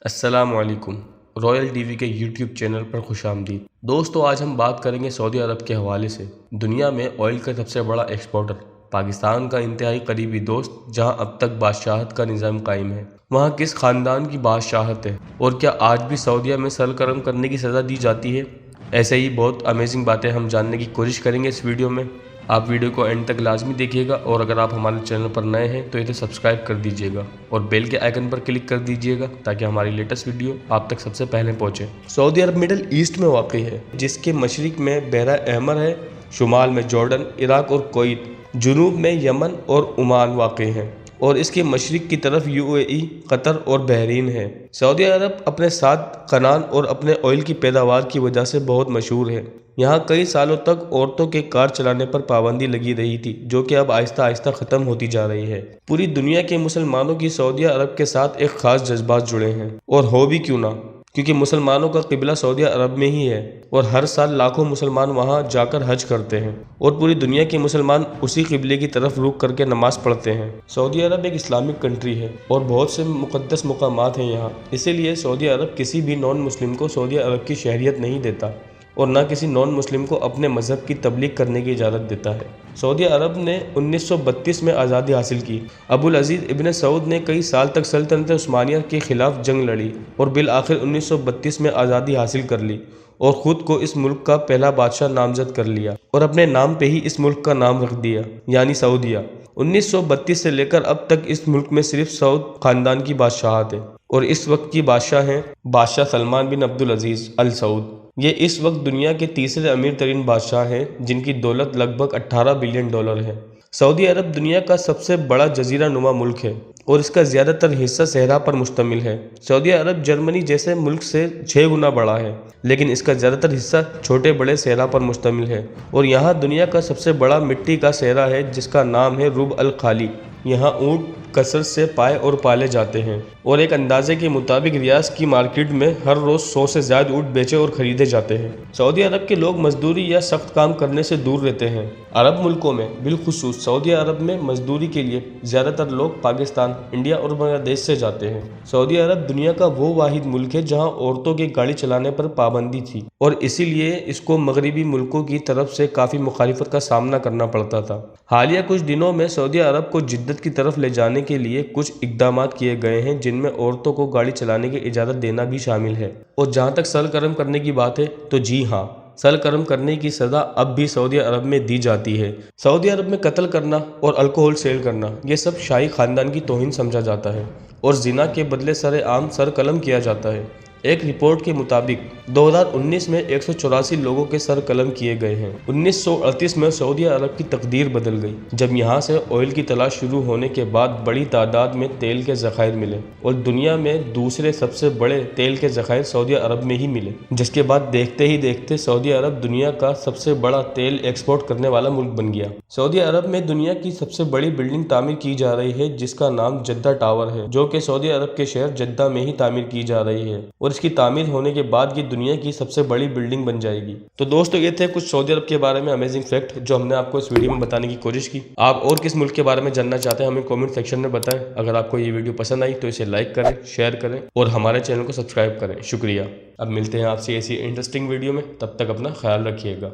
السلام علیکم۔ Royal T V کے یوٹیوب چینل پر خوش آمدید۔ دوستو، آج ہم بات کریں گے سعودی عرب کے حوالے سے۔ دنیا میں آئل کا سب سے بڑا ایکسپورٹر، پاکستان کا انتہائی قریبی دوست، جہاں اب تک بادشاہت کا نظام قائم ہے، وہاں کس خاندان کی بادشاہت ہے اور کیا آج بھی سعودیہ میں سرگرم کرنے کی سزا دی جاتی ہے؟ ایسے ہی بہت امیزنگ باتیں ہم جاننے کی کوشش کریں گے اس ویڈیو میں۔ آپ ویڈیو کو اینڈ تک لازمی دیکھیے گا، اور اگر آپ ہمارے چینل پر نئے ہیں تو اسے سبسکرائب کر دیجیے گا اور بیل کے آئیکن پر کلک کر دیجیے گا تاکہ ہماری لیٹسٹ ویڈیو آپ تک سب سے پہلے پہنچے۔ سعودی عرب مڈل ایسٹ میں واقع ہے، جس کے مشرق میں بحیرہ احمر ہے، شمال میں جارڈن، عراق اور کویت، جنوب میں یمن اور عمان واقع ہیں، اور اس کے مشرق کی طرف UAE، قطر اور بحرین ہے۔ سعودی عرب اپنے سات قنان اور اپنے آئل کی پیداوار کی وجہ سے بہت مشہور ہے۔ یہاں کئی سالوں تک عورتوں کے کار چلانے پر پابندی لگی رہی تھی، جو کہ اب آہستہ آہستہ ختم ہوتی جا رہی ہے۔ پوری دنیا کے مسلمانوں کی سعودی عرب کے ساتھ ایک خاص جذبات جڑے ہیں، اور ہو بھی کیوں نہ، کیونکہ مسلمانوں کا قبلہ سعودی عرب میں ہی ہے، اور ہر سال لاکھوں مسلمان وہاں جا کر حج کرتے ہیں، اور پوری دنیا کے مسلمان اسی قبلے کی طرف رخ کر کے نماز پڑھتے ہیں۔ سعودی عرب ایک اسلامک کنٹری ہے، اور بہت سے مقدس مقامات ہیں یہاں، اسی لیے سعودی عرب کسی بھی نان مسلم کو سعودی عرب کی شہریت نہیں دیتا، اور نہ کسی نان مسلم کو اپنے مذہب کی تبلیغ کرنے کی اجازت دیتا ہے۔ سعودی عرب نے 1932 میں آزادی حاصل کی۔ ابوالعزیز ابن سعود نے کئی سال تک سلطنت عثمانیہ کے خلاف جنگ لڑی، اور بالآخر 1932 میں آزادی حاصل کر لی، اور خود کو اس ملک کا پہلا بادشاہ نامزد کر لیا، اور اپنے نام پہ ہی اس ملک کا نام رکھ دیا، یعنی سعودیہ۔ 1932 سے لے کر اب تک اس ملک میں صرف سعود خاندان کی بادشاہت ہے، اور اس وقت کی بادشاہ ہیں بادشاہ سلمان بن عبدالعزیز ال سعود۔ یہ اس وقت دنیا کے تیسرے امیر ترین بادشاہ ہیں، جن کی دولت لگ بھگ $18 بلین ہے۔ سعودی عرب دنیا کا سب سے بڑا جزیرہ نما ملک ہے، اور اس کا زیادہ تر حصہ صحرا پر مشتمل ہے۔ سعودی عرب جرمنی جیسے ملک سے 6 گنا بڑا ہے، لیکن اس کا زیادہ تر حصہ چھوٹے بڑے صحرا پر مشتمل ہے، اور یہاں دنیا کا سب سے بڑا مٹی کا صحرا ہے، جس کا نام ہے ربع الخالی۔ یہاں اونٹ کثرت سے پائے اور پالے جاتے ہیں، اور ایک اندازے کے مطابق ریاض کی مارکیٹ میں ہر روز 100 سے زائد اونٹ بیچے اور خریدے جاتے ہیں۔ سعودی عرب کے لوگ مزدوری یا سخت کام کرنے سے دور رہتے ہیں۔ عرب ملکوں میں، بالخصوص سعودی عرب میں، مزدوری کے لیے زیادہ تر لوگ پاکستان، انڈیا اور بنگلہ دیش سے جاتے ہیں۔ سعودی عرب دنیا کا وہ واحد ملک ہے جہاں عورتوں کی گاڑی چلانے پر پابندی تھی، اور اسی لیے اس کو مغربی ملکوں کی طرف سے کافی مخالفت کا سامنا کرنا پڑتا تھا۔ حالیہ کچھ دنوں میں سعودی عرب کو جدت کی طرف لے جانے کے لیے کچھ اقدامات کیے گئے ہیں، جن میں عورتوں کو گاڑی چلانے کی اجازت دینا بھی شامل ہے۔ اور جہاں تک سرگرم کرنے کی بات ہے تو جی ہاں، سرگرم کرنے کی سزا اب بھی سعودی عرب میں دی جاتی ہے۔ سعودی عرب میں قتل کرنا اور الکوہل سیل کرنا، یہ سب شاہی خاندان کی توہین سمجھا جاتا ہے، اور زنا کے بدلے سر عام سر قلم کیا جاتا ہے۔ ایک رپورٹ کے مطابق 2019 میں 184 لوگوں کے سر قلم کیے گئے ہیں۔ 1938 میں سعودی عرب کی تقدیر بدل گئی، جب یہاں سے آئل کی تلاش شروع ہونے کے بعد بڑی تعداد میں تیل کے ذخائر ملے، اور دنیا میں دوسرے سب سے بڑے تیل کے ذخائر سعودی عرب میں ہی ملے، جس کے بعد دیکھتے ہی دیکھتے سعودی عرب دنیا کا سب سے بڑا تیل ایکسپورٹ کرنے والا ملک بن گیا۔ سعودی عرب میں دنیا کی سب سے بڑی بلڈنگ تعمیر کی جا رہی ہے، جس کا نام جدہ ٹاور ہے، جو کہ سعودی عرب کے شہر جدہ میں ہی تعمیر کی جا رہی ہے، اور اس کی تعمیر ہونے کے بعد یہ دنیا کی سب سے بڑی بلڈنگ بن جائے گی۔ تو دوستو، یہ تھے کچھ سعودی عرب کے بارے میں امیزنگ فیکٹ جو ہم نے آپ کو اس ویڈیو میں بتانے کی کوشش کی۔ آپ اور کس ملک کے بارے میں جاننا چاہتے ہیں ہمیں کامنٹ سیکشن میں بتائیں۔ اگر آپ کو یہ ویڈیو پسند آئی تو اسے لائک کریں، شیئر کریں، اور ہمارے چینل کو سبسکرائب کریں۔ شکریہ۔ اب ملتے ہیں آپ سے ایسی انٹرسٹنگ ویڈیو میں، تب تک اپنا خیال رکھیے گا۔